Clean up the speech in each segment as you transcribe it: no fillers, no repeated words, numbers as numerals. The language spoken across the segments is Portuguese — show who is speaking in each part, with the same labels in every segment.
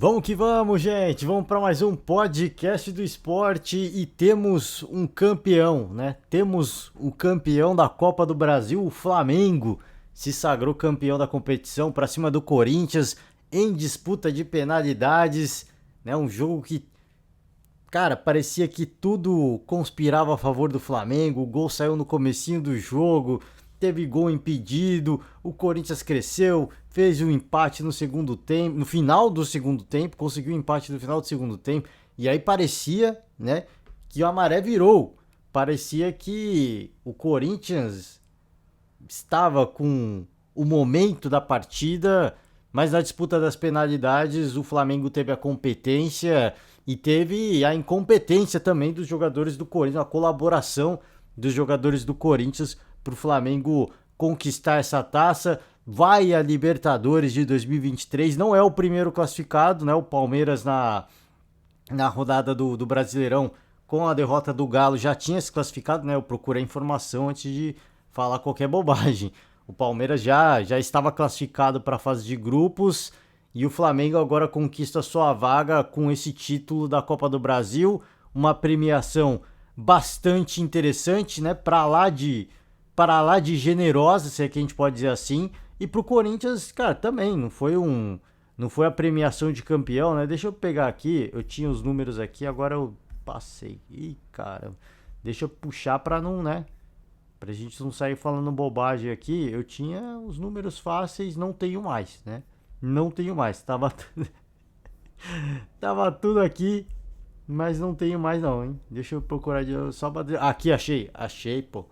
Speaker 1: Vamos que vamos, gente. Vamos para mais um podcast do esporte e temos um campeão, né? Temos o campeão da Copa do Brasil, o Flamengo, se sagrou campeão da competição para cima do Corinthians em disputa de penalidades, né? Um jogo que, cara, parecia que tudo conspirava a favor do Flamengo. O gol saiu no comecinho do jogo, teve gol impedido, o Corinthians cresceu, fez um empate no segundo tempo, no final do segundo tempo, conseguiu um empate no final do segundo tempo, e aí parecia, né, que a maré virou. Parecia que o Corinthians estava com o momento da partida, mas na disputa das penalidades o Flamengo teve a competência e teve a incompetência também dos jogadores do Corinthians, a colaboração dos jogadores do Corinthians para o Flamengo conquistar essa taça. Vai a Libertadores de 2023, não é o primeiro classificado, né? O Palmeiras na rodada do Brasileirão, com a derrota do Galo, já tinha se classificado, né? Eu procurei informação antes de falar qualquer bobagem. O Palmeiras já estava classificado para a fase de grupos e o Flamengo agora conquista sua vaga com esse título da Copa do Brasil, uma premiação bastante interessante, né? Para lá de generosa, se é que a gente pode dizer assim. E pro Corinthians, cara, também não foi a premiação de campeão, né? Deixa eu pegar aqui, eu tinha os números aqui, agora eu passei. Ih, cara, deixa eu puxar pra não, né? Pra gente não sair falando bobagem aqui. Eu tinha os números fáceis, não tenho mais, né? Não tenho mais, tava tudo aqui, mas não tenho mais não, hein? Deixa eu procurar só pra... Aqui, achei, pô.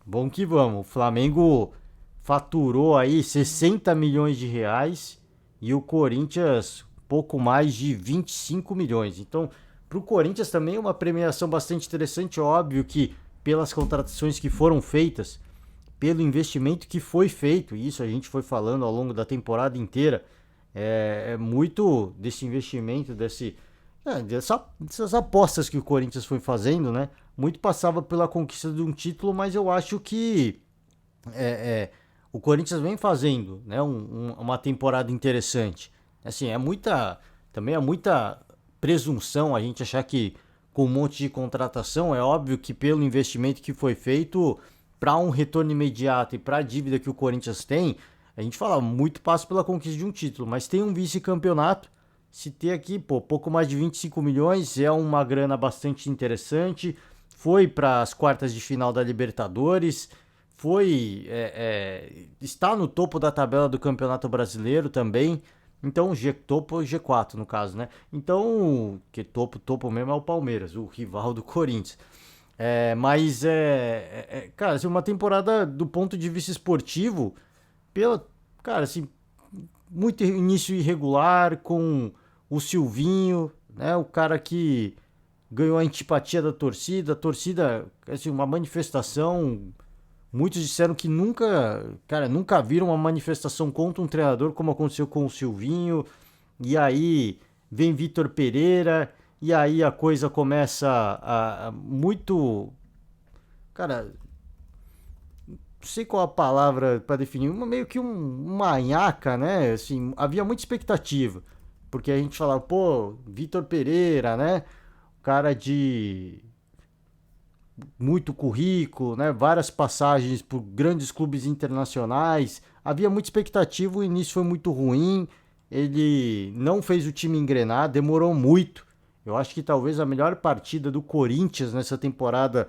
Speaker 1: Bom que vamos. O Flamengo faturou aí 60 milhões de reais e o Corinthians pouco mais de 25 milhões. Então, para o Corinthians também é uma premiação bastante interessante. Óbvio que pelas contratações que foram feitas, pelo investimento que foi feito, e isso a gente foi falando ao longo da temporada inteira, é muito desse investimento, dessas apostas que o Corinthians foi fazendo, né? Muito passava pela conquista de um título, mas eu acho que o Corinthians vem fazendo, né, uma temporada interessante. Assim, também é muita presunção a gente achar que com um monte de contratação, é óbvio que pelo investimento que foi feito, para um retorno imediato e para a dívida que o Corinthians tem, a gente fala muito passa pela conquista de um título, mas tem um vice-campeonato. Se ter aqui, pô, pouco mais de 25 milhões é uma grana bastante interessante. Foi para as quartas de final da Libertadores, está no topo da tabela do Campeonato Brasileiro também. Então, topo G4 no caso, né? Então, que topo mesmo é o Palmeiras, o rival do Corinthians. Cara, assim, uma temporada do ponto de vista esportivo, cara, assim, muito início irregular com o Silvinho, né? O cara que ganhou a antipatia da torcida, a torcida, assim, uma manifestação. Muitos disseram que nunca viram uma manifestação contra um treinador como aconteceu com o Silvinho. E aí vem Vitor Pereira, e aí a coisa começa a muito, cara, não sei qual a palavra para definir, meio que uma nhaca, né? Assim, havia muita expectativa, porque a gente falava, pô, Vitor Pereira, né? Cara de muito currículo, né? Várias passagens por grandes clubes internacionais. Havia muita expectativa, o início foi muito ruim. Ele não fez o time engrenar, demorou muito. Eu acho que talvez a melhor partida do Corinthians nessa temporada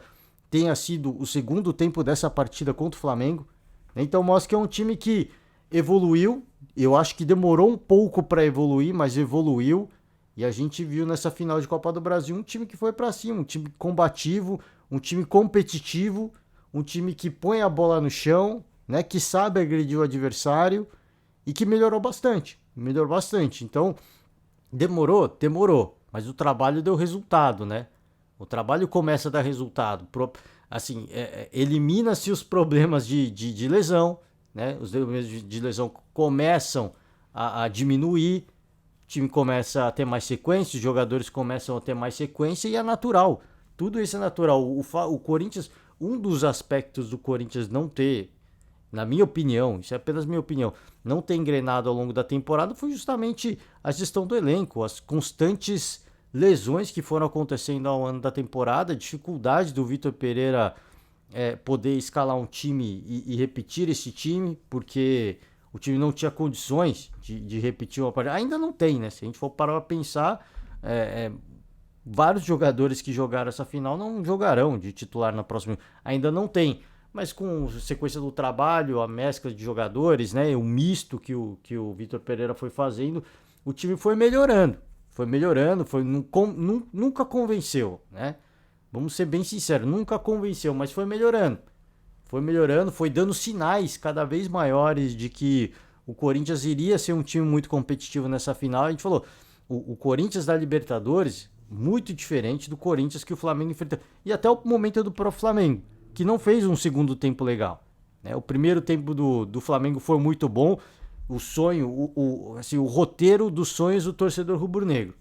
Speaker 1: tenha sido o segundo tempo dessa partida contra o Flamengo. Então mostra que é um time que evoluiu. Eu acho que demorou um pouco para evoluir, mas evoluiu. E a gente viu nessa final de Copa do Brasil um time que foi para cima, um time combativo, um time competitivo, um time que põe a bola no chão, né, que sabe agredir o adversário e que melhorou bastante. Melhorou bastante. Então, demorou, mas o trabalho deu resultado, né? O trabalho começa a dar resultado. Assim, elimina-se os problemas de lesão, né? Os problemas de lesão começam a diminuir, o time começa a ter mais sequência, os jogadores começam a ter mais sequência e é natural. Tudo isso é natural. O Corinthians, um dos aspectos do Corinthians não ter na minha opinião, isso é apenas minha opinião, não ter engrenado ao longo da temporada foi justamente a gestão do elenco, as constantes lesões que foram acontecendo ao ano da temporada, a dificuldade do Vitor Pereira poder escalar um time e repetir esse time, porque o time não tinha condições de repetir uma partida. Ainda não tem, né? Se a gente for parar para pensar, vários jogadores que jogaram essa final não jogarão de titular na próxima. Ainda não tem. Mas com a sequência do trabalho, a mescla de jogadores, né, o misto que o Vitor Pereira foi fazendo, o time foi melhorando. Foi melhorando, nunca convenceu, né? Vamos ser bem sinceros, nunca convenceu, mas foi melhorando. Foi melhorando, foi dando sinais cada vez maiores de que o Corinthians iria ser um time muito competitivo nessa final. A gente falou, o Corinthians da Libertadores, muito diferente do Corinthians que o Flamengo enfrentou. E até o momento do próprio Flamengo, que não fez um segundo tempo legal. Né? O primeiro tempo do Flamengo foi muito bom. O sonho, assim, o roteiro dos sonhos do torcedor rubro-negro.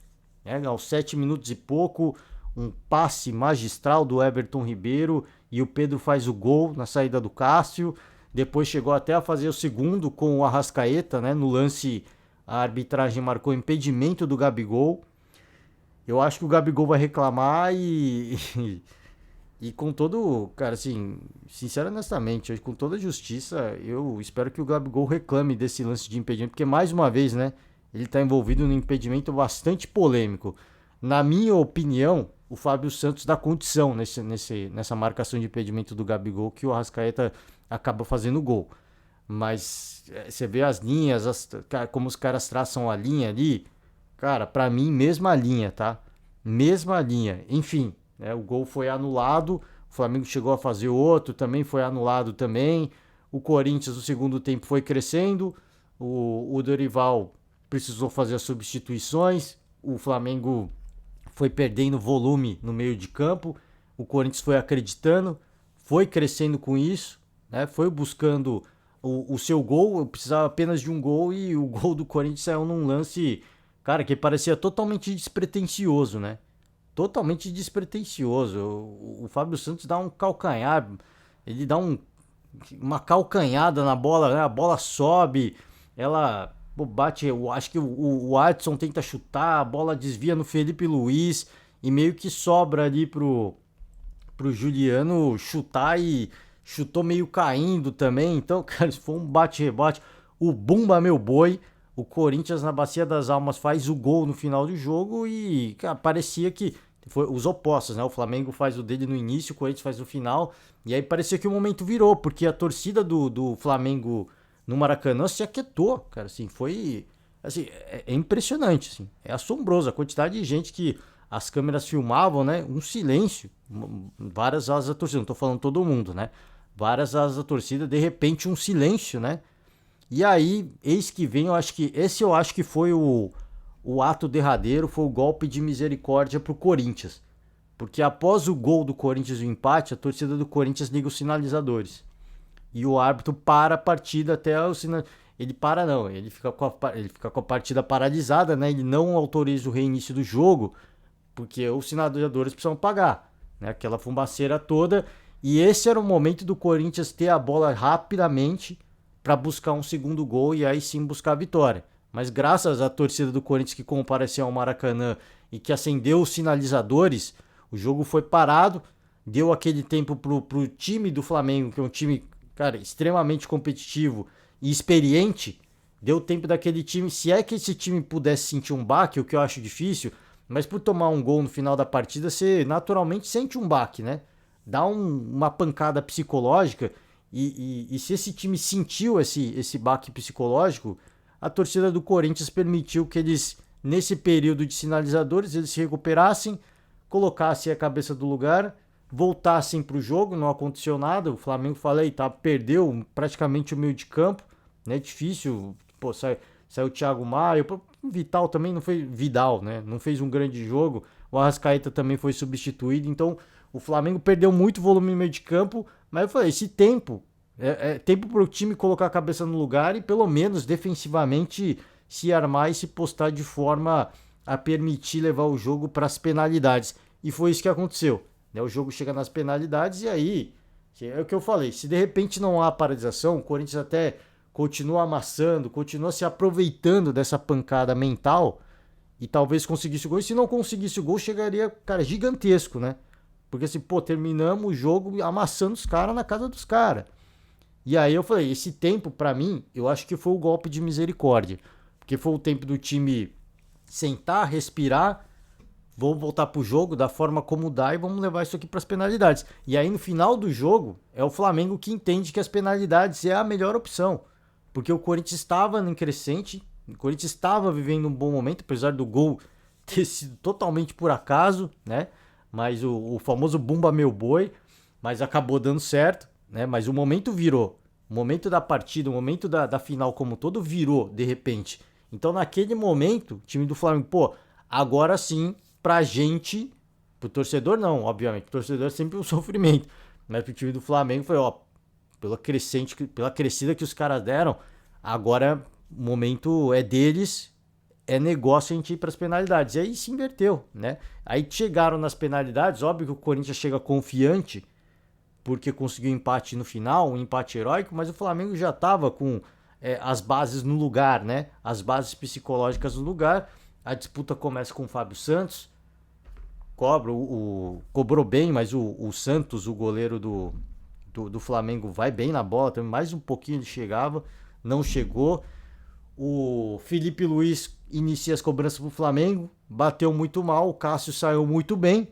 Speaker 1: Né? Aos 7 minutos e pouco, um passe magistral do Everton Ribeiro e o Pedro faz o gol na saída do Cássio. Depois chegou até a fazer o segundo com o Arrascaeta, né? No lance, a arbitragem marcou impedimento do Gabigol. Eu acho que o Gabigol vai reclamar e com todo, cara, assim, sincero, honestamente, com toda a justiça, eu espero que o Gabigol reclame desse lance de impedimento, porque mais uma vez, né, ele tá envolvido num impedimento bastante polêmico. Na minha opinião, o Fábio Santos dá condição nessa marcação de impedimento do Gabigol, que o Arrascaeta acaba fazendo gol. Mas você vê as linhas, como os caras traçam a linha ali, cara, pra mim, mesma linha, tá? Mesma linha. Enfim, né, o gol foi anulado, o Flamengo chegou a fazer outro, também foi anulado também. O Corinthians, no segundo tempo, foi crescendo, o Dorival precisou fazer as substituições, o Flamengo foi perdendo volume no meio de campo, o Corinthians foi acreditando, foi crescendo com isso, né? Foi buscando o seu gol, precisava apenas de um gol e o gol do Corinthians saiu num lance, cara, que parecia totalmente despretensioso, né? Totalmente despretensioso. O Fábio Santos dá um calcanhar, ele dá uma calcanhada na bola, né? A bola sobe, ela bate, eu acho que o Adson tenta chutar, a bola desvia no Felipe Luiz e meio que sobra ali pro Juliano chutar e chutou meio caindo também. Então, cara, isso foi um bate-rebate. O Bumba Meu Boi, o Corinthians na Bacia das Almas faz o gol no final do jogo e, cara, parecia que foi os opostos, né? O Flamengo faz o dele no início, o Corinthians faz no final. E aí parecia que o momento virou, porque a torcida do Flamengo no Maracanã se aquietou, cara, assim, foi, assim, é impressionante, assim, é assombroso a quantidade de gente que as câmeras filmavam, né, um silêncio, várias asas da torcida, não tô falando todo mundo, né, várias asas da torcida, de repente um silêncio, né, e aí, eis que vem, eu acho que foi o ato derradeiro, foi o golpe de misericórdia pro Corinthians, porque após o gol do Corinthians e o empate, a torcida do Corinthians liga os sinalizadores. E o árbitro para a partida até o sinal. Ele para não, ele fica com a partida paralisada, né? Ele não autoriza o reinício do jogo, porque os sinalizadores precisam pagar, né? Aquela fumaceira toda. E esse era o momento do Corinthians ter a bola rapidamente para buscar um segundo gol e aí sim buscar a vitória. Mas graças à torcida do Corinthians que compareceu ao Maracanã e que acendeu os sinalizadores, o jogo foi parado, deu aquele tempo pro time do Flamengo, que é um time, cara, extremamente competitivo e experiente, deu tempo daquele time, se é que esse time pudesse sentir um baque, o que eu acho difícil, mas por tomar um gol no final da partida, você naturalmente sente um baque, né? Dá uma pancada psicológica e se esse time sentiu esse baque psicológico, a torcida do Corinthians permitiu que eles, nesse período de sinalizadores, eles se recuperassem, colocassem a cabeça do lugar, voltassem para o jogo, não aconteceu nada. O Flamengo, falei, tá, perdeu praticamente o meio de campo, né? Difícil, pô, saiu o Thiago Maia, o Vital também não fez, Vidal, né? Não fez um grande jogo. O Arrascaeta também foi substituído, então o Flamengo perdeu muito volume no meio de campo, mas eu falei, esse tempo é tempo para o time colocar a cabeça no lugar e pelo menos defensivamente se armar e se postar de forma a permitir levar o jogo para as penalidades. E foi isso que aconteceu. O jogo chega nas penalidades e aí É o que eu falei, se de repente não há paralisação, o Corinthians até continua amassando, continua se aproveitando dessa pancada mental e talvez conseguisse o gol. E se não conseguisse o gol, chegaria, cara, gigantesco, né? Porque assim, pô, terminamos o jogo amassando os caras na casa dos caras. E aí eu falei, esse tempo, pra mim, eu acho que foi o golpe de misericórdia. Porque foi o tempo do time sentar, respirar, vamos voltar pro jogo da forma como dá e vamos levar isso aqui pras penalidades. E aí no final do jogo, é o Flamengo que entende que as penalidades é a melhor opção. Porque o Corinthians estava em crescente, o Corinthians estava vivendo um bom momento, apesar do gol ter sido totalmente por acaso, né? Mas o famoso Bumba Meu Boi, mas acabou dando certo, né? Mas o momento virou. O momento da partida, o momento da final como um todo virou, de repente. Então naquele momento, o time do Flamengo, pô, agora sim, pra gente, pro torcedor não, obviamente, pro torcedor é sempre um sofrimento. Mas pro time do Flamengo foi, ó, pela crescida que os caras deram, agora o momento é deles, é negócio a gente ir para as penalidades. E aí se inverteu, né? Aí chegaram nas penalidades, óbvio que o Corinthians chega confiante, porque conseguiu empate no final, um empate heróico, mas o Flamengo já estava com as bases no lugar, né? As bases psicológicas no lugar. A disputa começa com o Fábio Santos, cobrou bem, mas o Santos, o goleiro do Flamengo, vai bem na bola, também mais um pouquinho ele chegava, não chegou. O Felipe Luiz inicia as cobranças pro Flamengo, bateu muito mal, o Cássio saiu muito bem,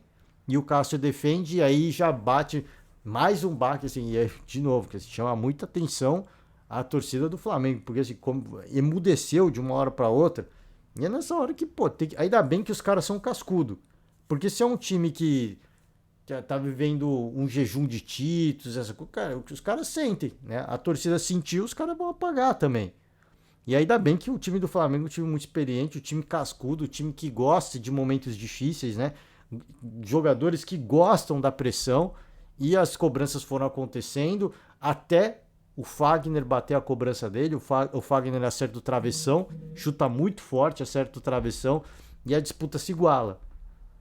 Speaker 1: e o Cássio defende, e aí já bate mais um baque, assim, e aí, de novo, que chama muita atenção a torcida do Flamengo, porque assim, como emudeceu de uma hora para outra, e é nessa hora que, pô, ainda bem que os caras são cascudo, porque se é um time que tá vivendo um jejum de títulos, cara, o que os caras sentem, né? A torcida sentiu, os caras vão apagar também. E ainda bem que o time do Flamengo é um time muito experiente, o time cascudo, o time que gosta de momentos difíceis, né? Jogadores que gostam da pressão e as cobranças foram acontecendo até o Fagner bater a cobrança dele. O Fagner acerta o travessão, chuta muito forte, acerta o travessão e a disputa se iguala.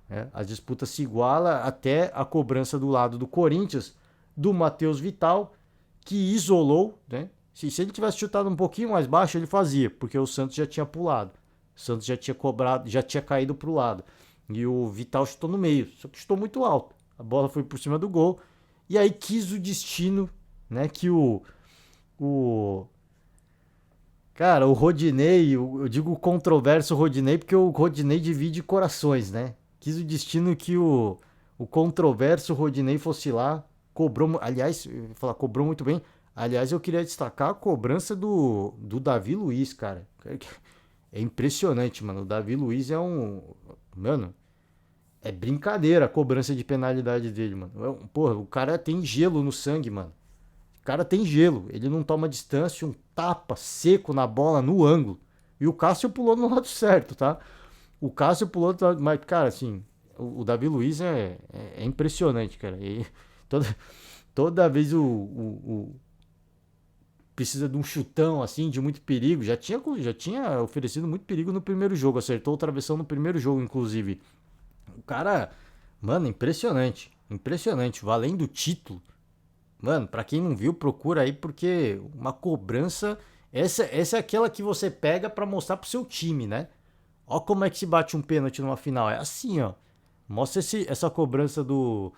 Speaker 1: Né? A disputa se iguala até a cobrança do lado do Corinthians, do Matheus Vital, que isolou, né? Se ele tivesse chutado um pouquinho mais baixo, ele fazia, porque o Santos já tinha pulado. O Santos já tinha cobrado, já tinha caído pro lado. E o Vital chutou no meio, só que chutou muito alto. A bola foi por cima do gol. E aí quis o destino, né, que o cara, o Rodinei, eu digo o controverso Rodinei, porque o Rodinei divide corações, né? Quis o destino que o controverso Rodinei fosse lá, cobrou, aliás, falar, cobrou muito bem. Aliás, eu queria destacar a cobrança do Davi Luiz, cara. É impressionante, mano. O Davi Luiz é um. Mano, é brincadeira a cobrança de penalidade dele, mano. Porra, o cara tem gelo no sangue, mano. O cara tem gelo. Ele não toma distância, um tapa seco na bola, no ângulo. E o Cássio pulou no lado certo, tá? O Cássio pulou do lado. Mas, cara, assim, o Davi Luiz é impressionante, cara. E toda vez precisa de um chutão assim, de muito perigo. Já tinha oferecido muito perigo no primeiro jogo. Acertou o travessão no primeiro jogo, inclusive. O cara, mano, impressionante. Impressionante. Valendo o título. Mano, pra quem não viu, procura aí, porque uma cobrança. Essa é aquela que você pega pra mostrar pro seu time, né? Ó como é que se bate um pênalti numa final. É assim, ó. Mostra essa cobrança do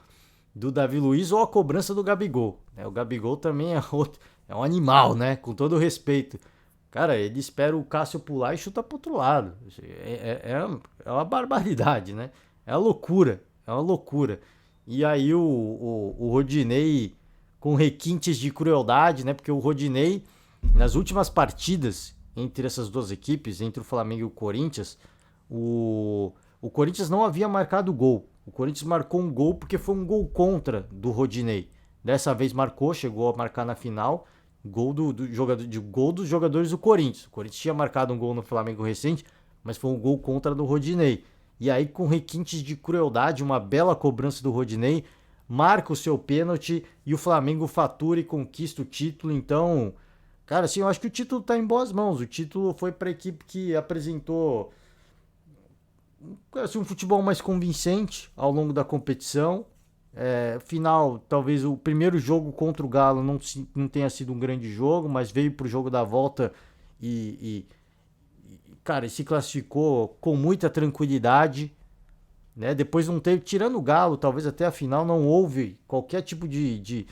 Speaker 1: Davi Luiz ou a cobrança do Gabigol. O Gabigol também é outro, é um animal, né? Com todo o respeito. Cara, ele espera o Cássio pular e chuta pro outro lado. É uma barbaridade, né? É uma loucura. É uma loucura. E aí o Rodinei com requintes de crueldade, né? Porque o Rodinei, nas últimas partidas entre essas duas equipes, entre o Flamengo e o Corinthians, o Corinthians não havia marcado gol. O Corinthians marcou um gol porque foi um gol contra do Rodinei. Dessa vez marcou, chegou a marcar na final. Gol gol dos jogadores do Corinthians. O Corinthians tinha marcado um gol no Flamengo recente, mas foi um gol contra do Rodinei. E aí, com requintes de crueldade, uma bela cobrança do Rodinei, marca o seu pênalti e o Flamengo fatura e conquista o título. Então, cara, assim, eu acho que o título tá em boas mãos. O título foi para a equipe que apresentou assim, um futebol mais convincente ao longo da competição. Final, talvez o primeiro jogo contra o Galo não tenha sido um grande jogo, mas veio pro jogo da volta e, cara, se classificou com muita tranquilidade, né? Depois não teve, tirando o Galo, talvez até a final não houve qualquer tipo de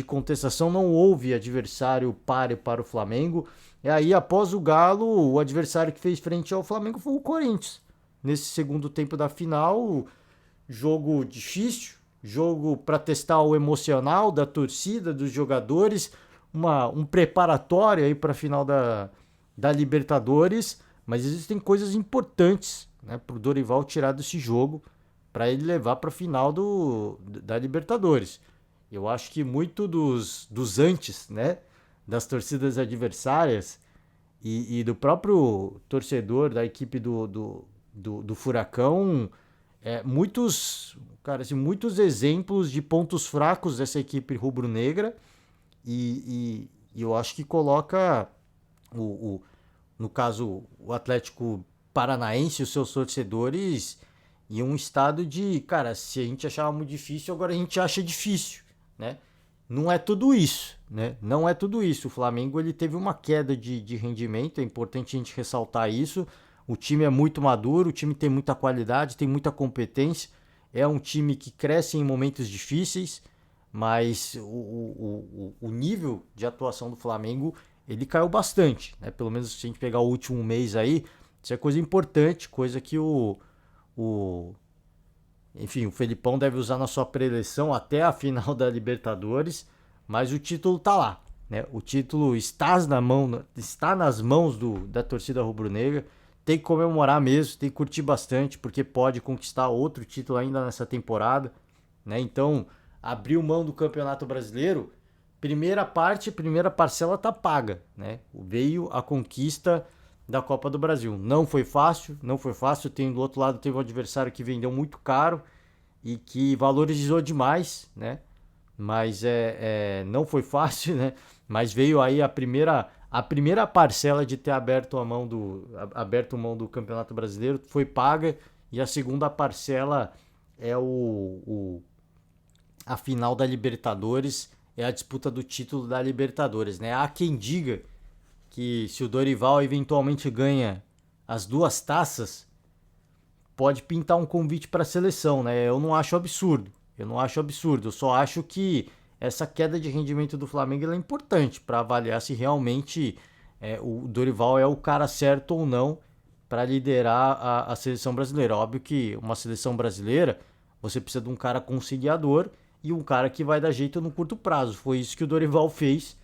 Speaker 1: contestação, não houve adversário páreo para o Flamengo. E aí, após o Galo, o adversário que fez frente ao Flamengo foi o Corinthians. Nesse segundo tempo da final, jogo difícil, jogo para testar o emocional da torcida, dos jogadores, um preparatório aí para a final da Libertadores, mas existem coisas importantes, né, para o Dorival tirar desse jogo, para ele levar para a final da Libertadores. Eu acho que muito dos antes, né, das torcidas adversárias e do próprio torcedor da equipe do Furacão, muitos exemplos de pontos fracos dessa equipe rubro-negra e eu acho que coloca o, o, no caso o Atlético Paranaense e os seus torcedores em um estado de, cara, se a gente achava muito difícil, agora a gente acha difícil, né? Não é tudo isso, né? Não é tudo isso. O Flamengo ele teve uma queda de rendimento, é importante a gente ressaltar isso. O time é muito maduro, o time tem muita qualidade, tem muita competência. É um time que cresce em momentos difíceis, mas o nível de atuação do Flamengo ele caiu bastante, né? Pelo menos se a gente pegar o último mês aí, isso é coisa importante, coisa que o enfim, o Felipão deve usar na sua preleção até a final da Libertadores, mas o título tá lá, né? O título está nas mãos da torcida rubro-negra. Tem que comemorar mesmo, tem que curtir bastante, porque pode conquistar outro título ainda nessa temporada, né? Então, abriu mão do Campeonato Brasileiro, primeira parcela tá paga, né? Veio a conquista da Copa do Brasil. Não foi fácil, não foi fácil. Tem do outro lado teve um adversário que vendeu muito caro e que valorizou demais, né? Mas não foi fácil, né? Mas veio aí a primeira parcela de ter aberto mão do Campeonato Brasileiro foi paga e a segunda parcela é a final da Libertadores, é a disputa do título da Libertadores, né? Há quem diga que se o Dorival eventualmente ganha as duas taças, pode pintar um convite para a seleção, né? Eu não acho absurdo. Eu não acho absurdo. Eu só acho que essa queda de rendimento do Flamengo é importante para avaliar se realmente o Dorival é o cara certo ou não para liderar a seleção brasileira. Óbvio que uma seleção brasileira você precisa de um cara conciliador e um cara que vai dar jeito no curto prazo. Foi isso que o Dorival fez,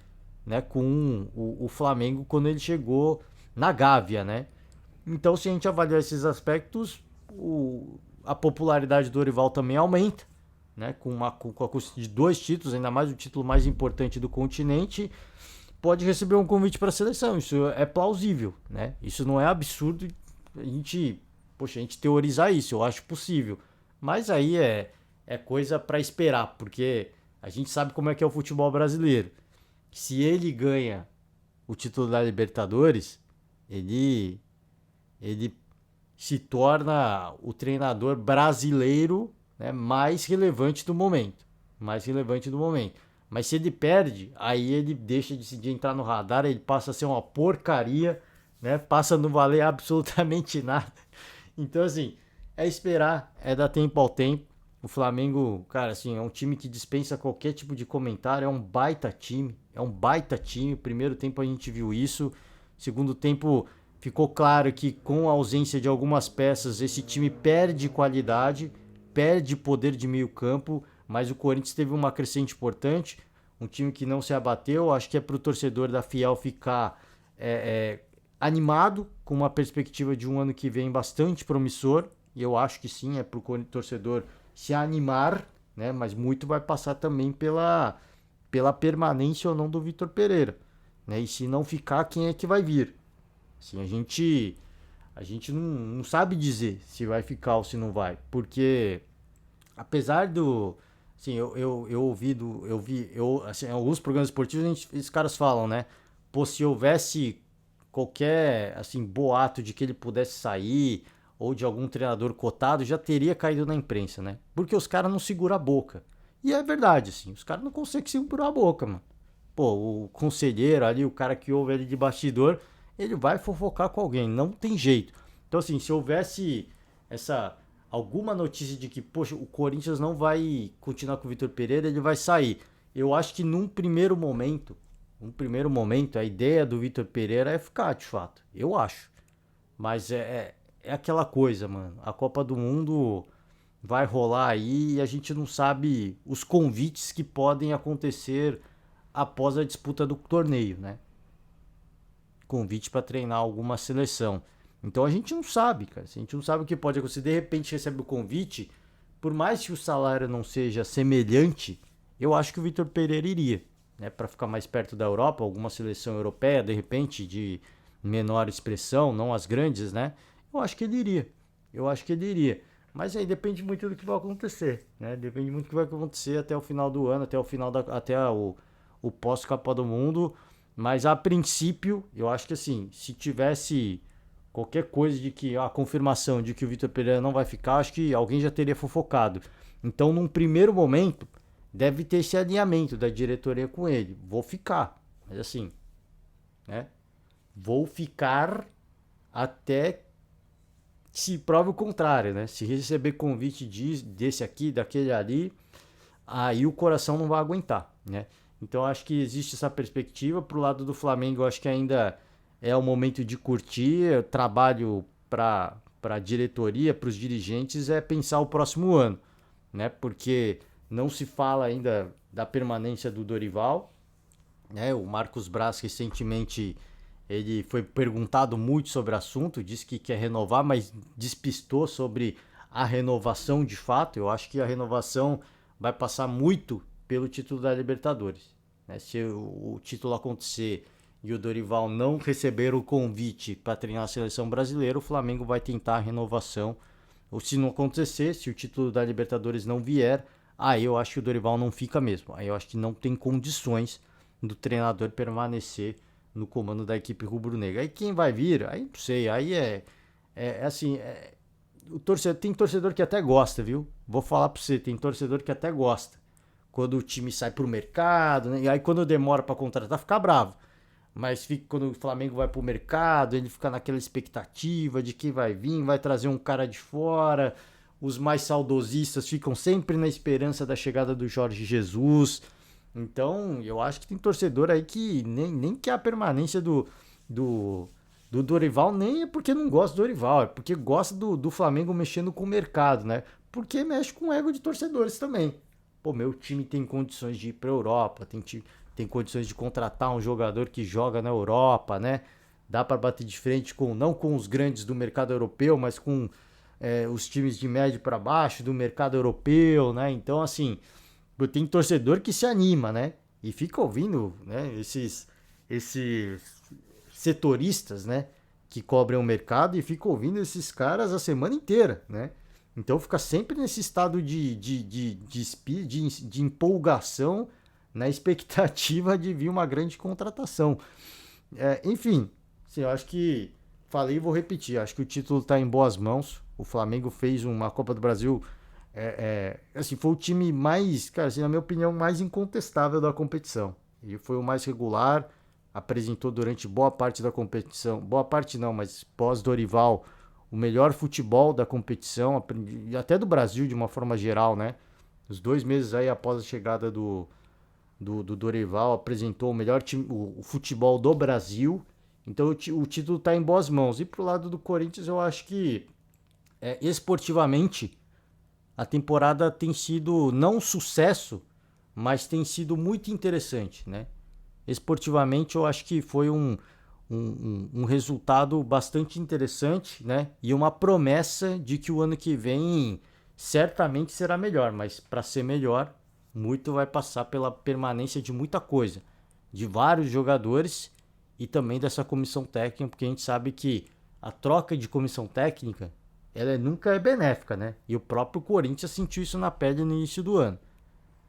Speaker 1: né, com o Flamengo quando ele chegou na Gávea, né? Então, se a gente avaliar esses aspectos, a popularidade do Dorival também aumenta, né? Com a custa de 2 títulos, ainda mais o título mais importante do continente, pode receber um convite para a seleção. Isso é plausível, né? Isso não é absurdo a gente teorizar isso, eu acho possível. Mas aí é coisa para esperar, porque a gente sabe como é que é o futebol brasileiro. Se ele ganha o título da Libertadores, ele se torna o treinador brasileiro, né, mais relevante do momento. Mais relevante do momento. Mas se ele perde, aí ele deixa de entrar no radar, ele passa a ser uma porcaria, né? Passa a não valer absolutamente nada. Então, assim, é esperar, é dar tempo ao tempo. O Flamengo, cara, assim, é um time que dispensa qualquer tipo de comentário, é um baita time, é um baita time. Primeiro tempo a gente viu isso, segundo tempo ficou claro que com a ausência de algumas peças esse time perde qualidade, perde poder de meio campo, mas o Corinthians teve uma crescente importante, um time que não se abateu. Acho que é para o torcedor da Fiel ficar animado, com uma perspectiva de um ano que vem bastante promissor, e eu acho que sim, é para o torcedor se animar, né? Mas muito vai passar também pela permanência ou não do Vitor Pereira, né? E se não ficar, quem é que vai vir? Assim, a gente não sabe dizer se vai ficar ou se não vai, porque apesar do, assim, assim, alguns programas esportivos, os caras falam, né? Pô, se houvesse qualquer, assim, boato de que ele pudesse sair ou de algum treinador cotado, já teria caído na imprensa, né? Porque os caras não seguram a boca. E é verdade, assim, os caras não conseguem segurar a boca, mano. Pô, o conselheiro ali, o cara que ouve ele de bastidor, ele vai fofocar com alguém, não tem jeito. Então, assim, se houvesse essa alguma notícia de que, poxa, o Corinthians não vai continuar com o Vitor Pereira, ele vai sair. Eu acho que num primeiro momento, a ideia do Vitor Pereira é ficar, de fato. Eu acho. Mas é aquela coisa, mano. A Copa do Mundo vai rolar aí e a gente não sabe os convites que podem acontecer após a disputa do torneio, né? Convite para treinar alguma seleção. Então a gente não sabe, cara. A gente não sabe o que pode acontecer. De repente recebe o convite, por mais que o salário não seja semelhante, eu acho que o Vitor Pereira iria, né? Para ficar mais perto da Europa, alguma seleção europeia, de repente, de menor expressão, não as grandes, né? Eu acho que ele iria. Eu acho que ele iria. Mas aí depende muito do que vai acontecer, né? Depende muito do que vai acontecer até o final do ano, até o pós-Copa do Mundo. Mas a princípio, eu acho que assim, se tivesse qualquer coisa de que a confirmação de que o Vitor Pereira não vai ficar, acho que alguém já teria fofocado. Então, num primeiro momento, deve ter esse alinhamento da diretoria com ele. Vou ficar, mas assim, né? Vou ficar até se prove o contrário, né? Se receber convite desse aqui, daquele ali, aí o coração não vai aguentar, né? Então acho que existe essa perspectiva. Pro lado do Flamengo, eu acho que ainda é o momento de curtir. O trabalho para a diretoria, para os dirigentes, é pensar o próximo ano, né? Porque não se fala ainda da permanência do Dorival, né? O Marcos Braz recentemente ele foi perguntado muito sobre o assunto, disse que quer renovar, mas despistou sobre a renovação de fato. Eu acho que a renovação vai passar muito pelo título da Libertadores, né? Se o título acontecer e o Dorival não receber o convite para treinar a seleção brasileira, o Flamengo vai tentar a renovação. Ou se não acontecer, se o título da Libertadores não vier, aí eu acho que o Dorival não fica mesmo. Aí eu acho que não tem condições do treinador permanecer no comando da equipe rubro-negra. Aí quem vai vir, aí não sei, aí assim, tem torcedor que até gosta, viu? Vou falar pra você, tem torcedor que até gosta. Quando o time sai pro mercado, né? E aí quando demora pra contratar, fica bravo. Mas quando o Flamengo vai pro mercado, ele fica naquela expectativa de que vai vir, vai trazer um cara de fora. Os mais saudosistas ficam sempre na esperança da chegada do Jorge Jesus. Então, eu acho que tem torcedor aí que nem quer a permanência do, do Dorival, nem é porque não gosta do Dorival, é porque gosta do Flamengo mexendo com o mercado, né? Porque mexe com o ego de torcedores também. Pô, meu time tem condições de ir pra Europa, tem condições de contratar um jogador que joga na Europa, né? Dá para bater de frente não com os grandes do mercado europeu, mas com os times de médio para baixo do mercado europeu, né? Então, assim, tem torcedor que se anima, né? E fica ouvindo, né? Esses setoristas, né? Que cobrem o mercado e fica ouvindo esses caras a semana inteira, né? Então fica sempre nesse estado de empolgação, na expectativa de vir uma grande contratação. Enfim, assim, eu acho que falei e vou repetir. Acho que o título está em boas mãos. O Flamengo fez uma Copa do Brasil. Assim, foi o time mais, cara, assim, na minha opinião, mais incontestável da competição. Ele foi o mais regular, apresentou durante boa parte da competição, boa parte não, mas pós-Dorival, o melhor futebol da competição, e até do Brasil de uma forma geral, né? Os 2 meses aí após a chegada do Dorival, apresentou o melhor time, o futebol do Brasil. Então o título está em boas mãos. E pro lado do Corinthians, eu acho que esportivamente a temporada tem sido não um sucesso, mas tem sido muito interessante, né? Esportivamente, eu acho que foi um resultado bastante interessante, né? E uma promessa de que o ano que vem certamente será melhor, mas para ser melhor, muito vai passar pela permanência de muita coisa, de vários jogadores e também dessa comissão técnica, porque a gente sabe que a troca de comissão técnica ela nunca é benéfica, né? E o próprio Corinthians sentiu isso na pele no início do ano.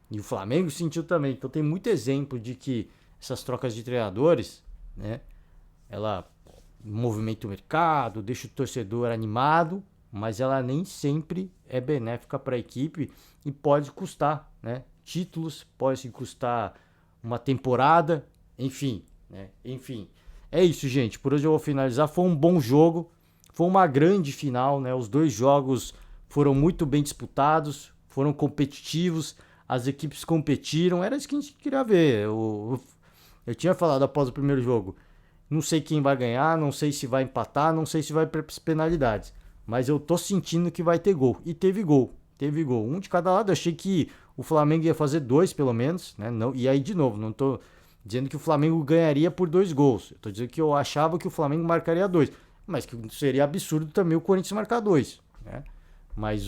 Speaker 1: E o Flamengo sentiu também. Então tem muito exemplo de que essas trocas de treinadores, né? Ela movimenta o mercado, deixa o torcedor animado, mas ela nem sempre é benéfica para a equipe e pode custar, né? títulos, pode custar uma temporada, enfim, né? Enfim, é isso, gente. Por hoje eu vou finalizar. Foi um bom jogo, foi uma grande final, né? Os dois jogos foram muito bem disputados, foram competitivos, as equipes competiram, era isso que a gente queria ver. Eu tinha falado após o primeiro jogo, não sei quem vai ganhar, não sei se vai empatar, não sei se vai para as penalidades, mas eu tô sentindo que vai ter gol. E teve gol, teve gol. Um de cada lado. Eu achei que o Flamengo ia fazer 2 pelo menos, né? Não, e aí de novo, não tô dizendo que o Flamengo ganharia por 2 gols. Eu tô dizendo que eu achava que o Flamengo marcaria 2, mas que seria absurdo também o Corinthians marcar 2, né? Mas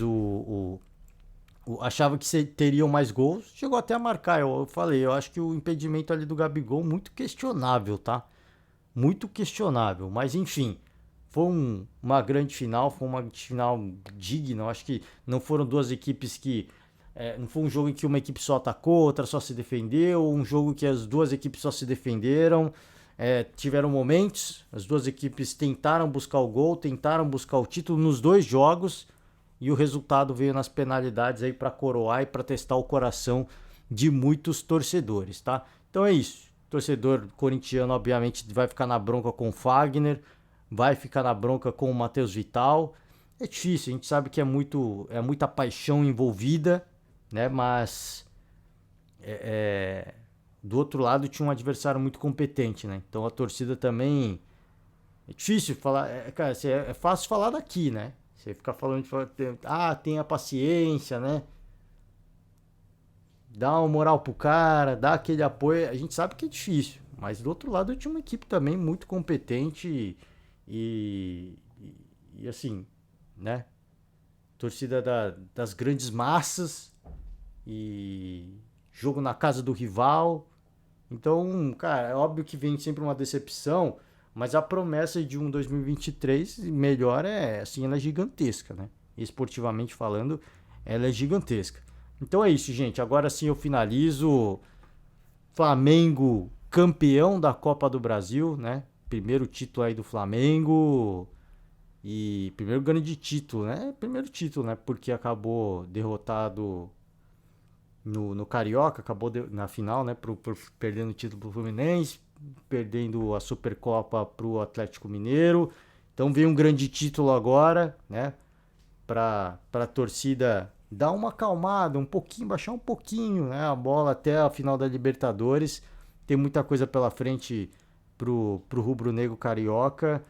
Speaker 1: achava que teriam mais gols, chegou até a marcar. Eu falei, eu acho que o impedimento ali do Gabigol muito questionável, tá? Muito questionável, mas enfim, foi uma grande final, foi uma final digna. Eu acho que não foram duas equipes que não foi um jogo em que uma equipe só atacou, outra só se defendeu, um jogo que as duas equipes só se defenderam. Tiveram momentos, as duas equipes tentaram buscar o gol, tentaram buscar o título nos dois jogos, e o resultado veio nas penalidades aí para coroar e para testar o coração de muitos torcedores, tá? Então é isso. O torcedor corintiano, obviamente, vai ficar na bronca com o Fagner, vai ficar na bronca com o Matheus Vital. É difícil, a gente sabe que é muita paixão envolvida, né? Mas do outro lado tinha um adversário muito competente, né? Então a torcida também. É difícil falar. Cara, é fácil falar daqui, né? Você ficar falando tenha paciência, né? Dá uma moral pro cara, dá aquele apoio. A gente sabe que é difícil, mas do outro lado eu tinha uma equipe também muito competente e assim, né? Torcida das grandes massas e jogo na casa do rival. Então, cara, é óbvio que vem sempre uma decepção, mas a promessa de um 2023 melhor assim, ela é gigantesca, né? Esportivamente falando, ela é gigantesca. Então é isso, gente. Agora sim eu finalizo. Flamengo campeão da Copa do Brasil, né? Primeiro título aí do Flamengo. E primeiro grande título, né? Primeiro título, né? Porque acabou derrotado no Carioca, acabou na final, né? Perdendo o título pro Fluminense, perdendo a Supercopa pro Atlético Mineiro. Então vem um grande título agora, né? Pra torcida dar uma acalmada, um pouquinho, baixar um pouquinho, né? A bola até a final da Libertadores. Tem muita coisa pela frente pro rubro-negro carioca.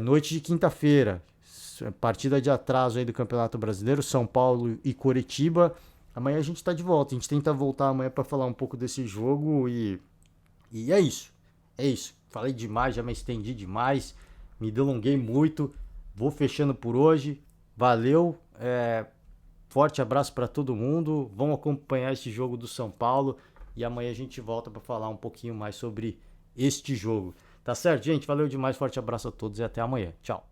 Speaker 1: Noite de quinta-feira, partida de atraso aí do Campeonato Brasileiro, São Paulo e Coritiba. Amanhã a gente tá de volta. A gente tenta voltar amanhã para falar um pouco desse jogo e é isso. É isso. Falei demais, já me estendi demais, me delonguei muito. Vou fechando por hoje. Valeu. Forte abraço para todo mundo. Vamos acompanhar esse jogo do São Paulo e amanhã a gente volta para falar um pouquinho mais sobre este jogo. Tá certo, gente? Valeu demais. Forte abraço a todos e até amanhã. Tchau.